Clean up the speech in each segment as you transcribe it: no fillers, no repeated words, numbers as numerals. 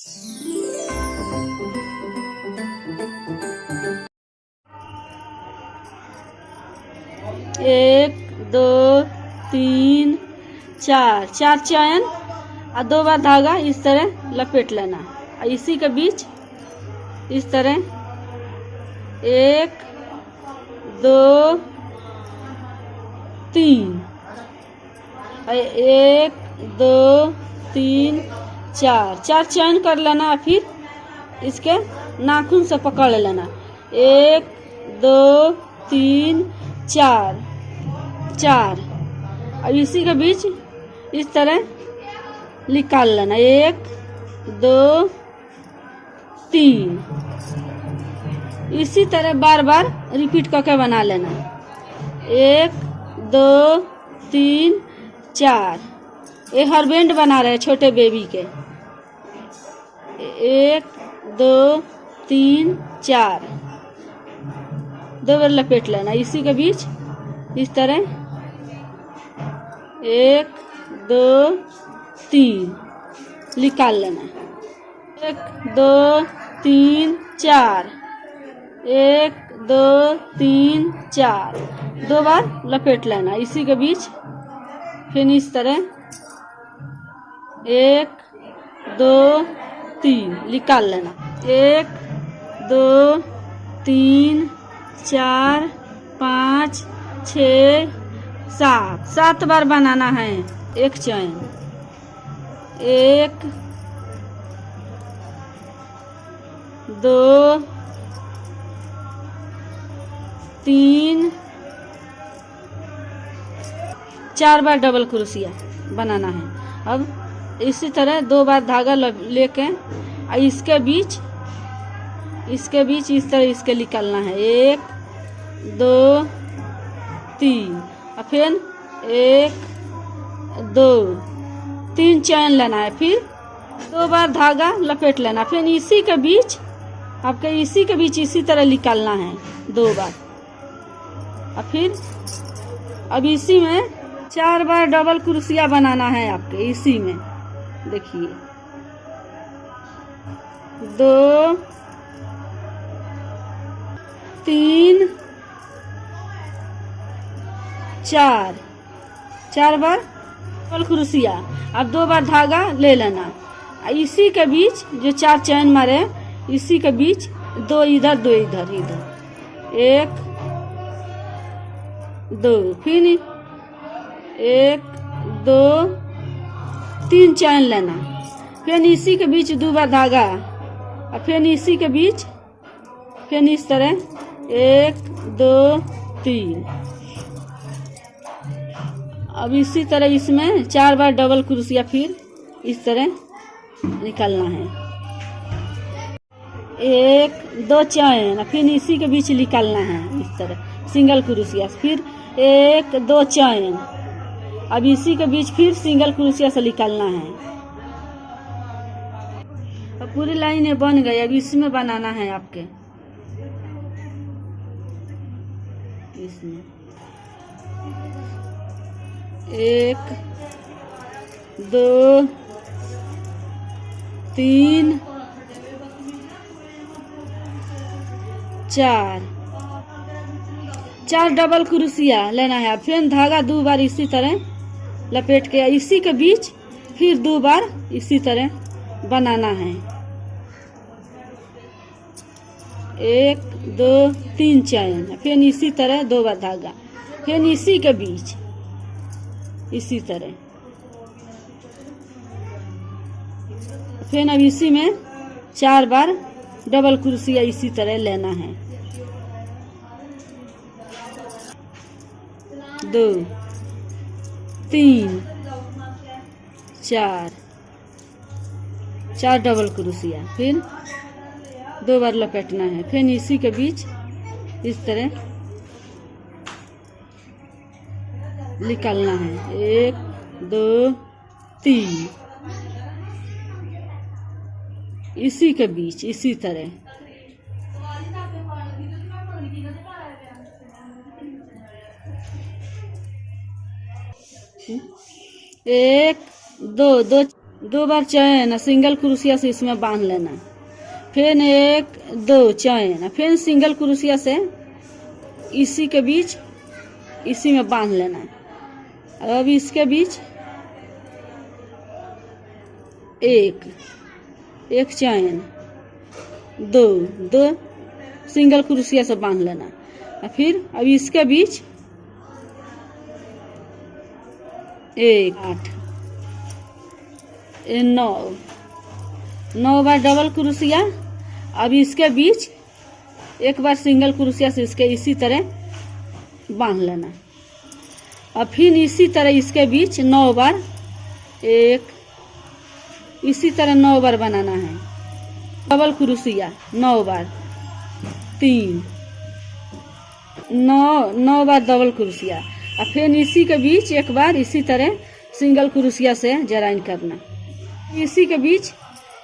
एक दो तीन चार, चार चैन और 2 बार धागा इस तरह लपेट लेना। और इसी के बीच इस तरह 1 2 3, 1 2 3 4, 4 चैन कर लेना। फिर इसके नाखून से पकड़ लेना। 1 2 3 4, 4। अब इसी के बीच इस तरह निकाल लेना। 1 2 3, इसी तरह बार बार रिपीट करके बना लेना। 1 2 3 4, ये हरबैंड बना रहे छोटे बेबी के। 1 2 3 4, 2 बार लपेट लेना। इसी के बीच इस तरह 1 2 3 निकाल लेना। 1 2 3 4, 1 2 3 4, 2 बार लपेट लेना। इसी के बीच फिर इस तरह 1 2 3 निकाल लेना। 1 2 3 4 5 6 7, 7 बार बनाना है एक चैन। 1 2 3 4 बार डबल क्रोशिया बनाना है। अब इसी तरह 2 बार धागा लेके इसके बीच इस तरह इसके निकालना है। 1 2 3, और फिर 1 2 3 चैन लेना है। फिर 2 बार धागा लपेट लेना। फिर इसी के बीच इसी तरह निकालना है 2 बार। और फिर अब इसी में 4 बार डबल क्रोशिया बनाना है आपके। इसी में देखिए 2 3 4, 4 बार डबल क्रोशिया। अब 2 बार धागा ले लेना। इसी के बीच जो 4 चैन मारे इसी के बीच 2 इधर 2 इधर 1 2, फिर 1 2 3 चैन लेना। फिर इसी के बीच 2 बार धागा, और फिर इसी के बीच फिर इस तरह 1 2 3। अब इसी तरह इसमें 4 बार डबल क्रोशिया फिर इस तरह निकालना है। 1 2 चैन, फिर इसी के बीच निकालना है इस तरह सिंगल क्रोशिया। फिर 1 2 चैन, अब इसी के बीच फिर सिंगल क्रोशिया से निकालना है। अब पूरी लाइन बन गई। अब इसमें बनाना है आपके। इसमें 1 2 3 4, 4 डबल क्रोशिया लेना है। फिर धागा 2 बार इसी तरह लपेट के इसी के बीच फिर 2 बार इसी तरह बनाना है। 1 2 3 चैन, फिर इसी तरह 2 बार धागा, फिर इसी के बीच इसी तरह। फिर अब इसी में 4 बार डबल क्रोशिया इसी तरह लेना है। 2 3 4, 4 डबल क्रोशिया, फिर 2 बार लपेटना है। फिर इसी के बीच इस तरह निकालना है। 1 2 3, इसी के बीच इसी तरह। 1 2 2 2 बार चैन सिंगल क्रोशिया से इसमें बांध लेना। फिर 1 2 चैन, फिर सिंगल क्रोशिया से इसी के बीच इसी में बांध लेना। अब इसके बीच एक चैन, 2 सिंगल क्रोशिया से बांध लेना। और फिर अब इसके बीच 1 8 9 बार डबल क्रोशिया। अब इसके बीच एक बार सिंगल क्रोशिया से इसके इसी तरह बांध लेना। और फिर इसी तरह इसके बीच 9 बार इसी तरह 9 बार बनाना है। डबल क्रोशिया 9 बार, 3 9 बार डबल क्रोशिया। और फिर इसी के बीच एक बार इसी तरह सिंगल क्रोशिया से जॉइन करना। इसी के बीच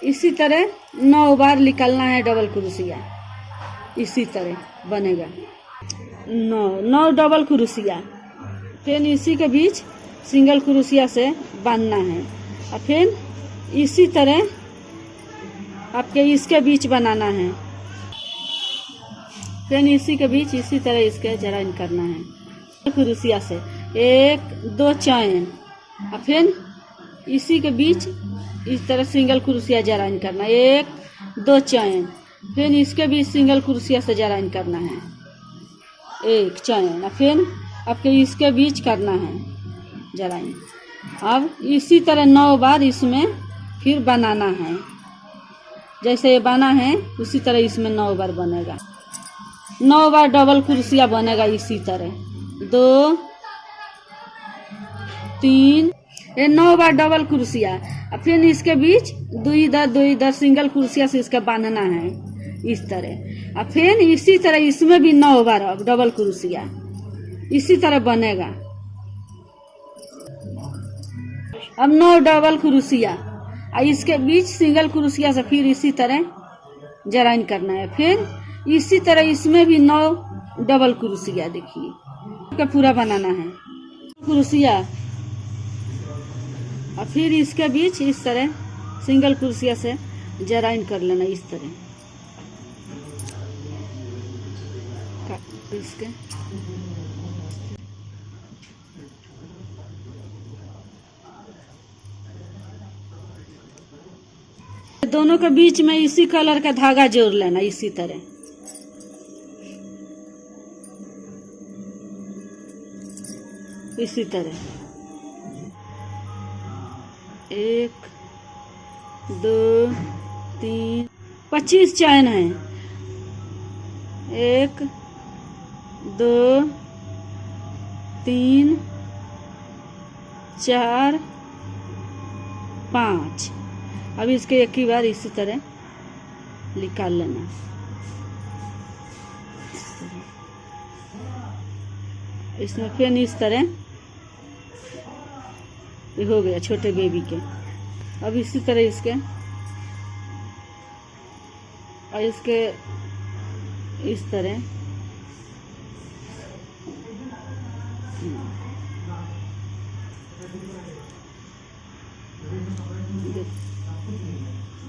इसी तरह 9 बार निकालना है डबल क्रोशिया। इसी तरह बनेगा 9 डबल क्रोशिया। फिर इसी के बीच सिंगल क्रोशिया से बांधना है। और फिर इसी तरह आपके इसके बीच बनाना है। फिर इसी के बीच इसी तरह इसके जॉइन करना है क्रोशिया से। 1 2 चैन, और फिर इसी के बीच इस तरह सिंगल क्रोशिया जॉइन करना। 1 2 चैन, फिर इसके बीच सिंगल क्रोशिया से जॉइन करना है। 1 चैन, और फिर आपके इसके बीच करना है जॉइन। अब इसी तरह 9 बार इसमें फिर बनाना है। जैसे ये बना है उसी तरह इसमें 9 बार बनेगा। 9 बार डबल क्रोशिया बनेगा इसी तरह। 2 3 ये 9 बार डबल क्रोशिया। और फिर इसके बीच 2 इधर सिंगल क्रोशिया से इसका बांधना है इस तरह। और फिर इसी तरह इसमें भी 9 बार अब डबल क्रोशिया इसी तरह बनेगा। अब 9 डबल क्रोशिया और इसके बीच सिंगल क्रोशिया से फिर इसी तरह जॉइन करना है। फिर इसी तरह इसमें भी 9 डबल क्रोशिया देखिए पूरा बनाना है क्रोशिया। और फिर इसके बीच इस तरह सिंगल क्रोशिया से जॉइन कर लेना इस तरह। इसके दोनों के बीच में इसी कलर का धागा जोड़ लेना इसी तरह। इसी तरह 1 2 3 25 चैन है। 1 2 3 4 5। अब इसके एक ही बार इसी तरह निकाल लेना। इसमें फिर इस तरह ये हो गया छोटे बेबी के। अब इसी तरह इसके और इसके इस तरह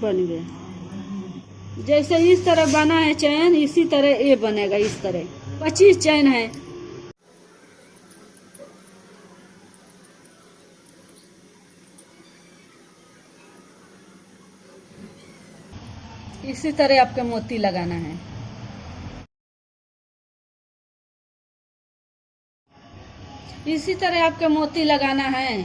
बन गया। जैसे इस तरह बना है चैन इसी तरह ये बनेगा इस तरह। 25 चैन है। इसी तरह आपके मोती लगाना है। इसी तरह आपके मोती लगाना है।